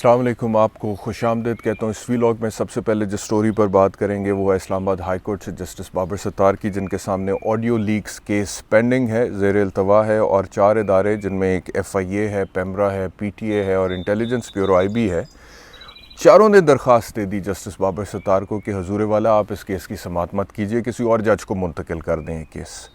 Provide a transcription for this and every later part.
السلام علیکم، آپ کو خوش آمدید کہتا ہوں۔ اس ویلاگ میں سب سے پہلے جس سٹوری پر بات کریں گے وہ ہے اسلام آباد ہائی کورٹ سے جسٹس بابر ستار کی، جن کے سامنے آڈیو لیکس کیس پینڈنگ ہے، زیر التوا ہے، اور 4 ادارے جن میں ایک FIA ہے، پیمرا ہے، PTA ہے اور انٹیلیجنس بیورو IB ہے، چاروں نے درخواست دے دی جسٹس بابر ستار کو کہ حضور والا آپ اس کیس کی سماعت مت کیجئے، کسی اور جج کو منتقل کر دیں یہ کیس۔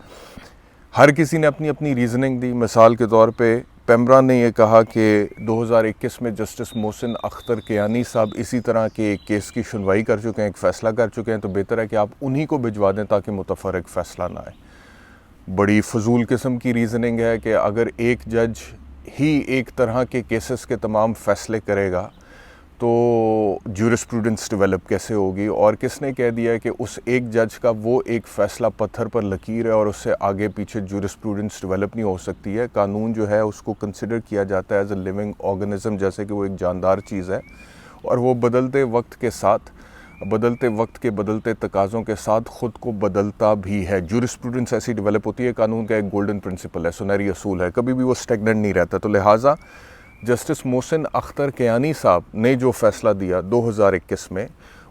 ہر کسی نے اپنی اپنی ریزننگ دی۔ مثال کے طور پہ پیمرا نے یہ کہا کہ 2021 میں جسٹس محسن اختر کیانی صاحب اسی طرح کے ایک کیس کی سنوائی کر چکے ہیں، ایک فیصلہ کر چکے ہیں، تو بہتر ہے کہ آپ انہی کو بھجوا دیں تاکہ متفرق فیصلہ نہ آئے۔ بڑی فضول قسم کی ریزننگ ہے کہ اگر ایک جج ہی ایک طرح کے کیسز کے تمام فیصلے کرے گا تو جورسپروڈنس ڈیولپ کیسے ہوگی، اور کس نے کہہ دیا ہے کہ اس ایک جج کا وہ ایک فیصلہ پتھر پر لکیر ہے اور اس سے آگے پیچھے جورسپروڈنس ڈیولپ نہیں ہو سکتی ہے۔ قانون جو ہے اس کو کنسیڈر کیا جاتا ہے ایز اے لیونگ آرگنزم، جیسے کہ وہ ایک جاندار چیز ہے، اور وہ بدلتے وقت کے بدلتے تقاضوں کے ساتھ خود کو بدلتا بھی ہے۔ جورسپروڈنس ایسی ڈیولپ ہوتی ہے، قانون کا ایک گولڈن پرنسپل ہے، سنہری اصول ہے، کبھی بھی وہ اسٹیگننٹ نہیں رہتا۔ تو لہٰذا جسٹس محسن اختر کیانی صاحب نے جو فیصلہ دیا 2021 میں،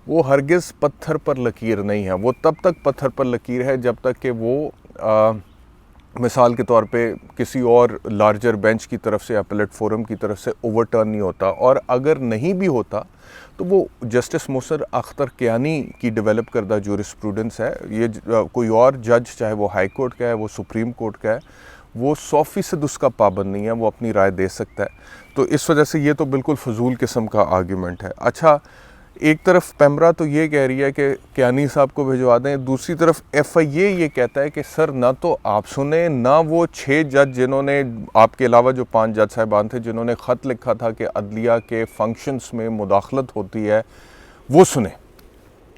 وہ ہرگز پتھر پر لکیر نہیں ہے۔ وہ تب تک پتھر پر لکیر ہے جب تک کہ وہ مثال کے طور پہ کسی اور لارجر بینچ کی طرف سے، اپیلیٹ فورم کی طرف سے اوور ٹرن نہیں ہوتا، اور اگر نہیں بھی ہوتا تو وہ جسٹس محسن اختر کیانی کی ڈیولپ کردہ جورسپروڈنس ہے۔ یہ کوئی اور جج، چاہے وہ ہائی کورٹ کا ہے، وہ سپریم کورٹ کا ہے، وہ 100% اس کا پابند نہیں ہے، وہ اپنی رائے دے سکتا ہے۔ تو اس وجہ سے یہ تو بالکل فضول قسم کا آرگیومنٹ ہے۔ اچھا، ایک طرف پیمرا تو یہ کہہ رہی ہے کہ کیانی صاحب کو بھجوا دیں، دوسری طرف FIA یہ کہتا ہے کہ سر نہ تو آپ سنیں، نہ وہ 6 جج جنہوں نے آپ کے علاوہ جو 5 جج صاحبان تھے جنہوں نے خط لکھا تھا کہ عدلیہ کے فنکشنز میں مداخلت ہوتی ہے، وہ سنیں۔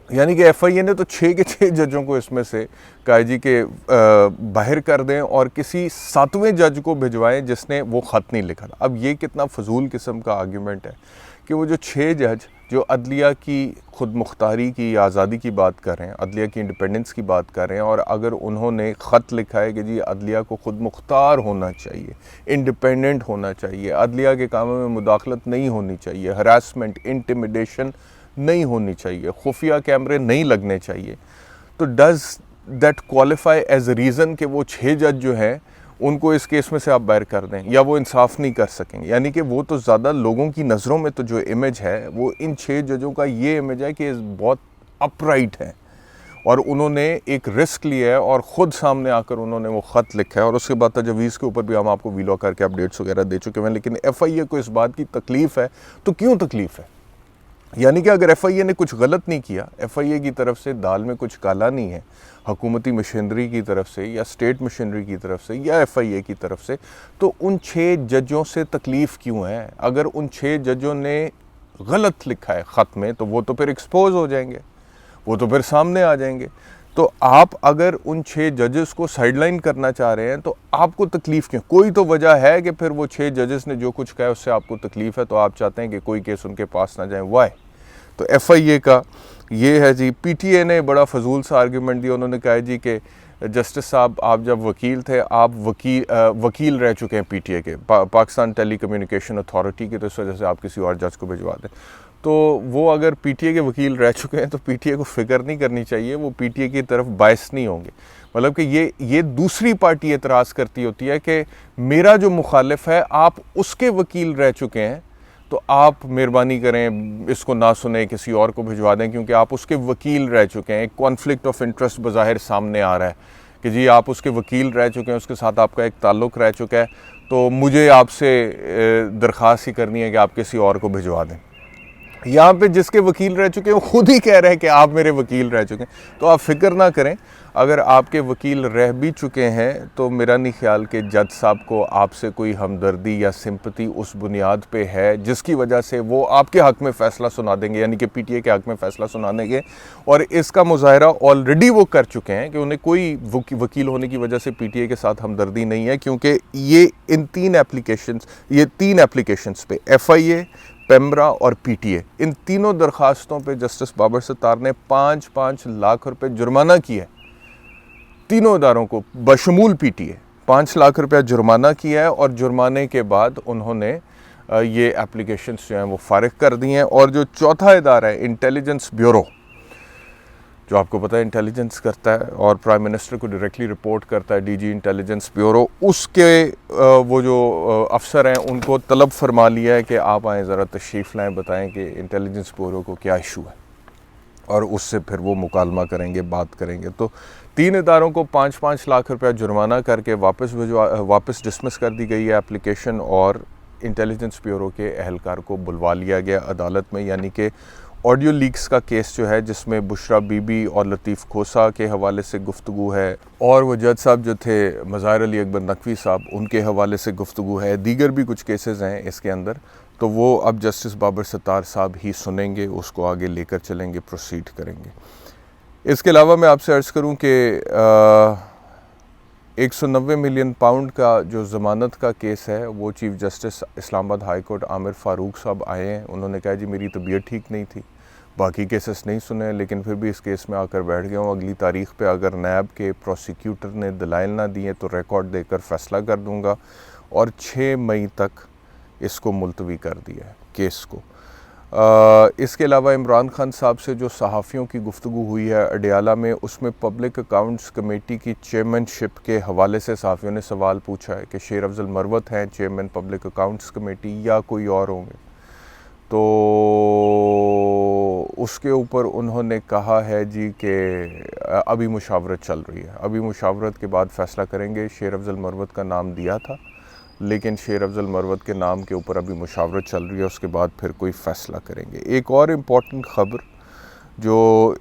یعنی کہ FIA نے تو 6 کے 6 ججوں کو اس میں سے کہا جی کہ باہر کر دیں اور کسی 7ویں جج کو بھجوائیں جس نے وہ خط نہیں لکھا تھا۔ اب یہ کتنا فضول قسم کا آرگیومنٹ ہے کہ وہ جو 6 جج جو عدلیہ کی خود مختاری کی یا آزادی کی بات کر رہے ہیں، عدلیہ کی انڈیپینڈنس کی بات کر رہے ہیں، اور اگر انہوں نے خط لکھا ہے کہ جی عدلیہ کو خود مختار ہونا چاہیے، انڈیپینڈنٹ ہونا چاہیے، عدلیہ کے کاموں میں مداخلت نہیں ہونی چاہیے، ہراسمنٹ، انٹیمیڈیشن نہیں ہونی چاہیے، خفیہ کیمرے نہیں لگنے چاہیے، تو does that qualify as a reason کہ وہ 6 جج جو ہیں ان کو اس کیس میں سے آپ باہر کر دیں، یا وہ انصاف نہیں کر سکیں گے؟ یعنی کہ وہ تو زیادہ لوگوں کی نظروں میں تو جو امیج ہے وہ ان 6 ججوں کا یہ امیج ہے کہ بہت اپ رائٹ ہے، اور انہوں نے ایک رسک لیا ہے اور خود سامنے آ کر انہوں نے وہ خط لکھا ہے، اور اس کے بعد تجویز کے اوپر بھی ہم آپ کو ویلاگ کر کے اپڈیٹس وغیرہ دے چکے ہیں۔ لیکن FIA کو اس بات کی تکلیف ہے، تو کیوں تکلیف ہے؟ یعنی کہ اگر FIA نے کچھ غلط نہیں کیا، FIA کی طرف سے دال میں کچھ کالا نہیں ہے، حکومتی مشینری کی طرف سے یا اسٹیٹ مشینری کی طرف سے یا FIA کی طرف سے، تو ان 6 ججوں سے تکلیف کیوں ہے؟ اگر ان 6 ججوں نے غلط لکھا ہے خط میں تو وہ تو پھر ایکسپوز ہو جائیں گے، وہ تو پھر سامنے آ جائیں گے۔ تو آپ اگر ان 6 ججز کو سائیڈ لائن کرنا چاہ رہے ہیں تو آپ کو تکلیف کیوں؟ کوئی تو وجہ ہے کہ پھر وہ 6 ججز نے جو کچھ کہا ہے اس سے آپ کو تکلیف ہے، تو آپ چاہتے ہیں کہ کوئی کیس ان کے پاس نہ جائیں۔ وائی؟ تو FIA کا یہ ہے جی۔ PTA نے بڑا فضول سا آرگیومنٹ دیا، انہوں نے کہا جی کہ جسٹس صاحب آپ جب وکیل تھے، آپ وکیل رہ چکے ہیں PTA کے، پاکستان ٹیلی کمیونیکیشن اتھارٹی کے، تو اس وجہ سے آپ کسی اور جج کو بھجوا دیں۔ تو وہ اگر PTA کے وکیل رہ چکے ہیں تو PTA کو فکر نہیں کرنی چاہیے، وہ PTA کی طرف باعث نہیں ہوں گے۔ مطلب کہ یہ دوسری پارٹی اعتراض کرتی ہوتی ہے کہ میرا جو مخالف ہے آپ اس کے وکیل رہ چکے ہیں، تو آپ مہربانی کریں اس کو نہ سنیں، کسی اور کو بھجوا دیں، کیونکہ آپ اس کے وکیل رہ چکے ہیں۔ ایک کانفلکٹ آف انٹرسٹ بظاہر سامنے آ رہا ہے کہ جی آپ اس کے وکیل رہ چکے ہیں، اس کے ساتھ آپ کا ایک تعلق رہ چکا ہے، تو مجھے آپ سے درخواست ہی کرنی ہے کہ آپ کسی اور کو بھجوا دیں۔ یہاں پہ جس کے وکیل رہ چکے ہیں وہ خود ہی کہہ رہے ہیں کہ آپ میرے وکیل رہ چکے ہیں، تو آپ فکر نہ کریں۔ اگر آپ کے وکیل رہ بھی چکے ہیں تو میرا نہیں خیال کہ جج صاحب کو آپ سے کوئی ہمدردی یا سمپتی اس بنیاد پہ ہے جس کی وجہ سے وہ آپ کے حق میں فیصلہ سنا دیں گے، یعنی کہ PTA کے حق میں فیصلہ سنا دیں گے۔ اور اس کا مظاہرہ آلریڈی وہ کر چکے ہیں کہ انہیں کوئی وکیل ہونے کی وجہ سے PTA کے ساتھ ہمدردی نہیں ہے، کیونکہ یہ ان 3 ایپلیکیشنز پہ FIA، پیمرا اور PTA، ان تینوں درخواستوں پہ جسٹس بابر ستار نے 5 لاکھ روپے جرمانہ کیا ہے، تینوں اداروں کو بشمول PTA 5 لاکھ روپے جرمانہ کیا ہے، اور جرمانے کے بعد انہوں نے یہ اپلیکیشنز جو ہیں وہ فارغ کر دی ہیں. اور جو چوتھا ادارہ ہے انٹیلیجنس بیورو، جو آپ کو پتہ ہے انٹیلیجنس کرتا ہے اور پرائم منسٹر کو ڈائریکٹلی رپورٹ کرتا ہے، ڈی جی انٹیلیجنس بیورو، اس کے وہ جو افسر ہیں ان کو طلب فرما لیا ہے کہ آپ آئیں ذرا تشریف لائیں، بتائیں کہ انٹیلیجنس بیورو کو کیا ایشو ہے، اور اس سے پھر وہ مکالمہ کریں گے، بات کریں گے. تو 3 اداروں کو 5-5 لاکھ روپیہ جرمانہ کر کے واپس ڈسمس کر دی گئی ہے اپلیکیشن، اور انٹیلیجنس بیورو کے اہلکار کو بلوا لیا گیا عدالت میں. یعنی کہ آڈیو لیکس کا کیس جو ہے، جس میں بشرا بی بی اور لطیف کھوسا کے حوالے سے گفتگو ہے، اور وہ جج صاحب جو تھے مظاہر علی اکبر نقوی صاحب، ان کے حوالے سے گفتگو ہے. دیگر بھی کچھ کیسز ہیں اس کے اندر، تو وہ اب جسٹس بابر ستار صاحب ہی سنیں گے، اس کو آگے لے کر چلیں گے، پروسیڈ کریں گے. اس کے علاوہ میں آپ سے عرض کروں کہ 190 ملین پاؤنڈ کا جو ضمانت کا کیس ہے، وہ چیف جسٹس اسلام آباد ہائی کورٹ عامر فاروق صاحب آئے ہیں. انہوں نے کہا جی میری طبیعت ٹھیک نہیں تھی، باقی کیسز نہیں سنے، لیکن پھر بھی اس کیس میں آ کر بیٹھ گیا ہوں. اگلی تاریخ پہ اگر نیب کے پروسیکیوٹر نے دلائل نہ دیے تو ریکارڈ دے کر فیصلہ کر دوں گا. اور 6 مئی تک اس کو ملتوی کر دیا ہے کیس کو. اس کے علاوہ عمران خان صاحب سے جو صحافیوں کی گفتگو ہوئی ہے اڈیالہ میں، اس میں پبلک اکاؤنٹس کمیٹی کی چیئرمین شپ کے حوالے سے صحافیوں نے سوال پوچھا ہے کہ شیر افضل مروت ہیں چیئرمین پبلک اکاؤنٹس کمیٹی یا کوئی اور ہوں گے. تو اس کے اوپر انہوں نے کہا ہے جی کہ ابھی مشاورت چل رہی ہے، ابھی مشاورت کے بعد فیصلہ کریں گے. شیر افضل مروت کا نام دیا تھا، لیکن شیر افضل مروت کے نام کے اوپر ابھی مشاورت چل رہی ہے، اس کے بعد پھر کوئی فیصلہ کریں گے. ایک اور امپورٹنٹ خبر جو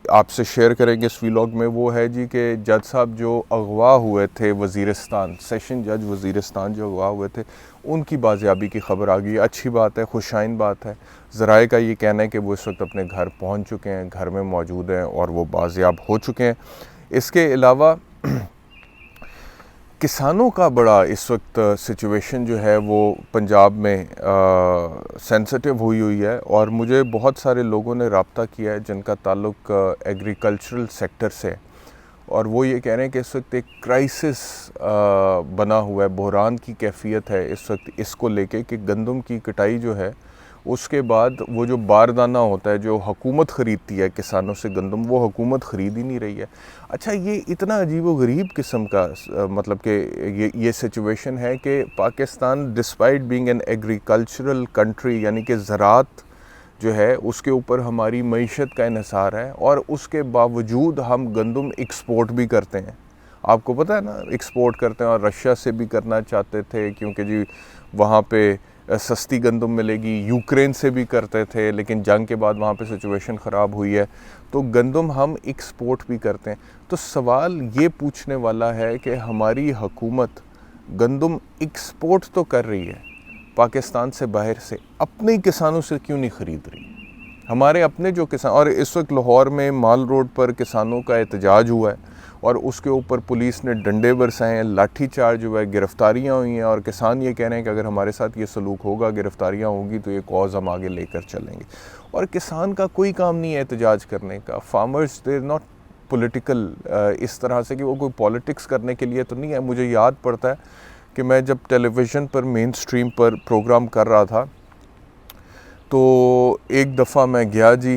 آپ سے شیئر کریں گے اس ویلاگ میں، وہ ہے جی کہ جج صاحب جو اغوا ہوئے تھے وزیرستان، سیشن جج وزیرستان جو اغوا ہوئے تھے، ان کی بازیابی کی خبر آ گئی. اچھی بات ہے، خوشائن بات ہے. ذرائع کا یہ کہنا ہے کہ وہ اس وقت اپنے گھر پہنچ چکے ہیں، گھر میں موجود ہیں اور وہ بازیاب ہو چکے ہیں. اس کے علاوہ کسانوں کا بڑا اس وقت سچویشن جو ہے وہ پنجاب میں سینسٹیو ہوئی ہے، اور مجھے بہت سارے لوگوں نے رابطہ کیا ہے جن کا تعلق ایگریکلچرل سیکٹر سے، اور وہ یہ کہہ رہے ہیں کہ اس وقت ایک کرائسس بنا ہوا ہے، بحران کی کیفیت ہے اس وقت اس کو لے کے کہ گندم کی کٹائی جو ہے اس کے بعد وہ جو باردانہ ہوتا ہے جو حکومت خریدتی ہے کسانوں سے گندم، وہ حکومت خرید ہی نہیں رہی ہے. اچھا، یہ اتنا عجیب و غریب قسم کا مطلب کہ یہ سچویشن ہے کہ Pakistan despite being an agricultural country, یعنی کہ زراعت جو ہے اس کے اوپر ہماری معیشت کا انحصار ہے، اور اس کے باوجود ہم گندم ایکسپورٹ بھی کرتے ہیں. آپ کو پتہ ہے نا، ایکسپورٹ کرتے ہیں، اور رشیا سے بھی کرنا چاہتے تھے کیونکہ جی وہاں پہ سستی گندم ملے گی. یوکرین سے بھی کرتے تھے، لیکن جنگ کے بعد وہاں پہ سچویشن خراب ہوئی ہے، تو گندم ہم ایکسپورٹ بھی کرتے ہیں. تو سوال یہ پوچھنے والا ہے کہ ہماری حکومت گندم ایکسپورٹ تو کر رہی ہے پاکستان سے باہر سے، اپنے کسانوں سے کیوں نہیں خرید رہی؟ ہمارے اپنے جو کسان، اور اس وقت لاہور میں مال روڈ پر کسانوں کا احتجاج ہوا ہے، اور اس کے اوپر پولیس نے ڈنڈے برسائے ہیں، لاٹھی چارج ہوا ہے، گرفتاریاں ہوئی ہیں، اور کسان یہ کہہ رہے ہیں کہ اگر ہمارے ساتھ یہ سلوک ہوگا، گرفتاریاں ہوگی، تو یہ کاز ہم آگے لے کر چلیں گے. اور کسان کا کوئی کام نہیں ہے احتجاج کرنے کا. Farmers they are not political, اس طرح سے کہ وہ کوئی پالیٹکس کرنے کے لیے تو نہیں ہے. مجھے یاد پڑتا ہے کہ میں جب ٹیلی ویژن پر مین سٹریم پر پروگرام کر رہا تھا، تو ایک دفعہ میں گیا جی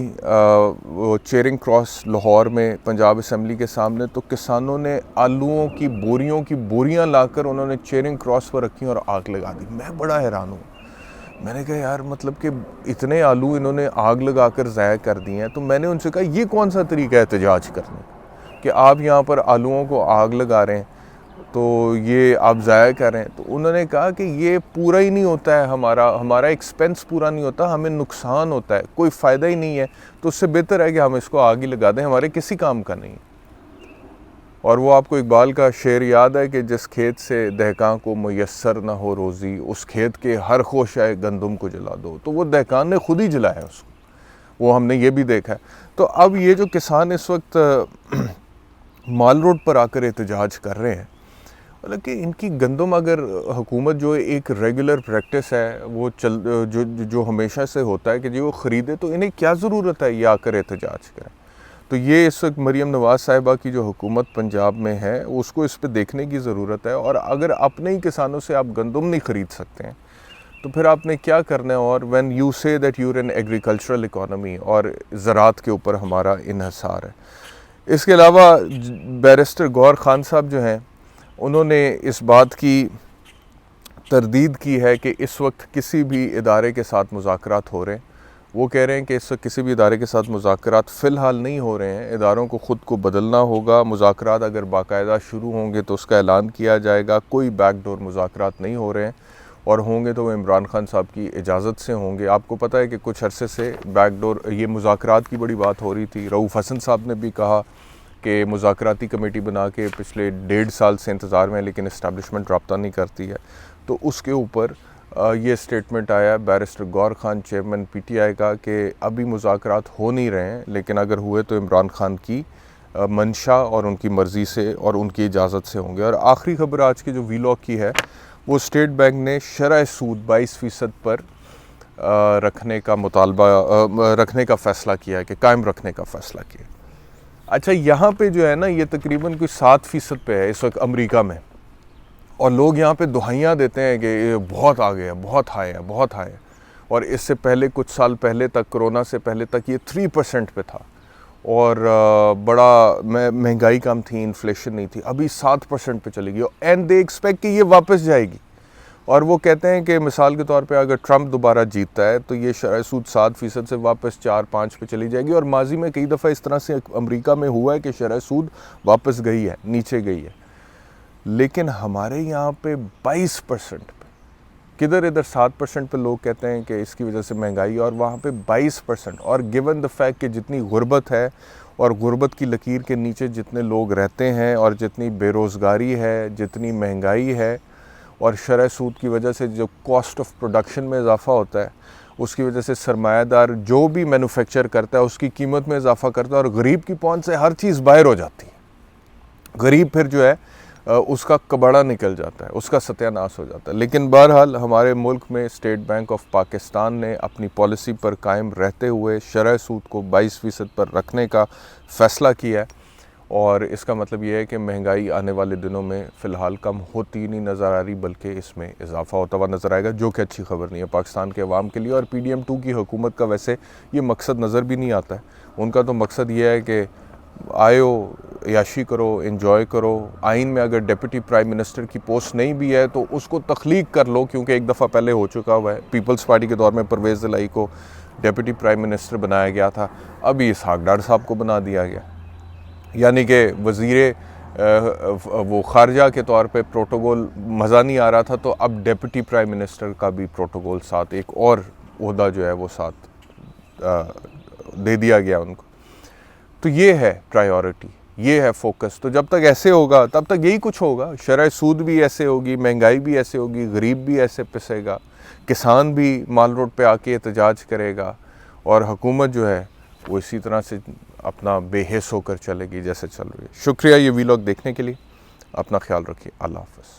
وہ چیرنگ کراس لاہور میں پنجاب اسمبلی کے سامنے، تو کسانوں نے آلوؤں کی بوریاں لا کر انہوں نے چیرنگ کراس پر رکھی اور آگ لگا دی. میں بڑا حیران ہوں. میں نے کہا یار مطلب کہ اتنے آلو انہوں نے آگ لگا کر ضائع کر دیے ہیں. تو میں نے ان سے کہا یہ کون سا طریقہ ہے احتجاج کرنے کہ آپ یہاں پر آلوؤں کو آگ لگا رہے ہیں تو یہ آپ ضائع کر رہے ہیں؟ تو انہوں نے کہا کہ یہ پورا ہی نہیں ہوتا ہے، ہمارا ایکسپینس پورا نہیں ہوتا، ہمیں نقصان ہوتا ہے، کوئی فائدہ ہی نہیں ہے، تو اس سے بہتر ہے کہ ہم اس کو آگ ہی لگا دیں، ہمارے کسی کام کا نہیں. اور وہ آپ کو اقبال کا شعر یاد ہے کہ جس کھیت سے دہقاں کو میسر نہ ہو روزی، اس کھیت کے ہر خوشہ گندم کو جلا دو. تو وہ دہقان نے خود ہی جلایا اس کو، وہ ہم نے یہ بھی دیکھا ہے. تو اب یہ جو کسان اس وقت مال روڈ پر آ کر احتجاج کر رہے ہیں، مطلب کہ ان کی گندم اگر حکومت جو ایک ریگولر پریکٹس ہے وہ جو ہمیشہ سے ہوتا ہے کہ جی وہ خریدے، تو انہیں کیا ضرورت ہے یہ آ کر احتجاج کریں؟ تو یہ اس وقت مریم نواز صاحبہ کی جو حکومت پنجاب میں ہے اس کو اس پہ دیکھنے کی ضرورت ہے. اور اگر اپنے ہی کسانوں سے آپ گندم نہیں خرید سکتے ہیں تو پھر آپ نے کیا کرنا ہے؟ اور وین یو سے that your in agricultural economy, اور زراعت کے اوپر ہمارا انحصار ہے۔ اس کے علاوہ بیرسٹر گور خان صاحب جو ہیں انہوں نے اس بات کی تردید کی ہے کہ اس وقت کسی بھی ادارے کے ساتھ مذاکرات ہو رہے ہیں۔ وہ کہہ رہے ہیں کہ اس وقت کسی بھی ادارے کے ساتھ مذاکرات فی الحال نہیں ہو رہے ہیں، اداروں کو خود کو بدلنا ہوگا، مذاکرات اگر باقاعدہ شروع ہوں گے تو اس کا اعلان کیا جائے گا، کوئی بیک ڈور مذاکرات نہیں ہو رہے ہیں، اور ہوں گے تو وہ عمران خان صاحب کی اجازت سے ہوں گے۔ آپ کو پتہ ہے کہ کچھ عرصے سے بیک ڈور یہ مذاکرات کی بڑی بات ہو رہی تھی، رؤوف حسن صاحب نے بھی کہا کہ مذاکراتی کمیٹی بنا کے پچھلے 1.5 سال سے انتظار میں ہے لیکن اسٹیبلشمنٹ رابطہ نہیں کرتی ہے، تو اس کے اوپر یہ سٹیٹمنٹ آیا بیرسٹر گور Khan chairman P T I کا کہ ابھی مذاکرات ہو نہیں رہے ہیں، لیکن اگر ہوئے تو عمران خان کی منشا اور ان کی مرضی سے اور ان کی اجازت سے ہوں گے۔ اور آخری خبر آج کے جو وی لاگ کی ہے وہ اسٹیٹ بینک نے شرح سود 22% پر رکھنے کا مطالبہ رکھنے کا فیصلہ کیا ہے، کہ قائم رکھنے کا فیصلہ کیا ہے۔ اچھا، یہاں پہ جو ہے نا یہ تقریباً کوئی 7% پہ ہے اس وقت امریکہ میں، اور لوگ یہاں پہ دہائیاں دیتے ہیں کہ یہ بہت آگے ہے، بہت ہائی ہے، بہت ہائی ہے، اور اس سے پہلے کچھ سال پہلے تک، کرونا سے پہلے تک یہ 3% پہ تھا، اور بڑا مہنگائی کم تھی، انفلیشن نہیں تھی، ابھی 7% پہ چلے گی، اینڈ دے ایکسپیکٹ کہ یہ واپس جائے گی۔ اور وہ کہتے ہیں کہ مثال کے طور پہ اگر ٹرمپ دوبارہ جیتتا ہے تو یہ شرح سود 7% سے واپس 4-5 پہ چلی جائے گی، اور ماضی میں کئی دفعہ اس طرح سے امریکہ میں ہوا ہے کہ شرح سود واپس گئی ہے، نیچے گئی ہے، لیکن ہمارے یہاں پہ 22% پہ، کدھر ادھر 7% پہ لوگ کہتے ہیں کہ اس کی وجہ سے مہنگائی، اور وہاں پہ 22%، اور گیون دا فیکٹ کہ جتنی غربت ہے اور غربت کی لکیر کے نیچے جتنے لوگ رہتے ہیں، اور جتنی بے روزگاری ہے، جتنی مہنگائی ہے، اور شرح سود کی وجہ سے جو کاسٹ آف پروڈکشن میں اضافہ ہوتا ہے، اس کی وجہ سے سرمایہ دار جو بھی مینوفیکچر کرتا ہے اس کی قیمت میں اضافہ کرتا ہے، اور غریب کی پہنچ سے ہر چیز باہر ہو جاتی ہے، غریب پھر جو ہے اس کا کباڑا نکل جاتا ہے، اس کا ستیہ ناش ہو جاتا ہے۔ لیکن بہرحال ہمارے ملک میں اسٹیٹ بینک آف پاکستان نے اپنی پالیسی پر قائم رہتے ہوئے شرح سود کو 22% پر رکھنے کا فیصلہ کیا ہے، اور اس کا مطلب یہ ہے کہ مہنگائی آنے والے دنوں میں فی الحال کم ہوتی نہیں نظر آ رہی، بلکہ اس میں اضافہ ہوتا ہوا نظر آئے گا، جو کہ اچھی خبر نہیں ہے پاکستان کے عوام کے لیے۔ اور پی ڈی ایم 2 کی حکومت کا ویسے یہ مقصد نظر بھی نہیں آتا ہے، ان کا تو مقصد یہ ہے کہ آئیو، عیاشی کرو، انجوائے کرو، آئین میں اگر ڈیپٹی پرائم منسٹر کی پوسٹ نہیں بھی ہے تو اس کو تخلیق کر لو، کیونکہ ایک دفعہ پہلے ہو چکا ہوا ہے، پیپلز پارٹی کے دور میں پرویز الہی کو ڈیپٹی پرائم منسٹر بنایا گیا تھا، ابھی اسحاق ڈار صاحب کو بنا دیا گیا، یعنی کہ وزیر وہ خارجہ کے طور پہ پروٹوکول مزہ نہیں آ رہا تھا، تو اب ڈیپٹی پرائم منسٹر کا بھی پروٹوکول ساتھ، ایک اور عہدہ جو ہے وہ ساتھ دے دیا گیا ان کو۔ تو یہ ہے پرائیورٹی، یہ ہے فوکس۔ تو جب تک ایسے ہوگا تب تک یہی کچھ ہوگا، شرح سود بھی ایسے ہوگی، مہنگائی بھی ایسے ہوگی، غریب بھی ایسے پسے گا، کسان بھی مال روڈ پہ آ کے احتجاج کرے گا، اور حکومت جو ہے وہ اسی طرح سے اپنا بے حس ہو کر چلے گی جیسے چل رہی ہے۔ شکریہ یہ وی لاگ دیکھنے کے لیے، اپنا خیال رکھیے، اللہ حافظ۔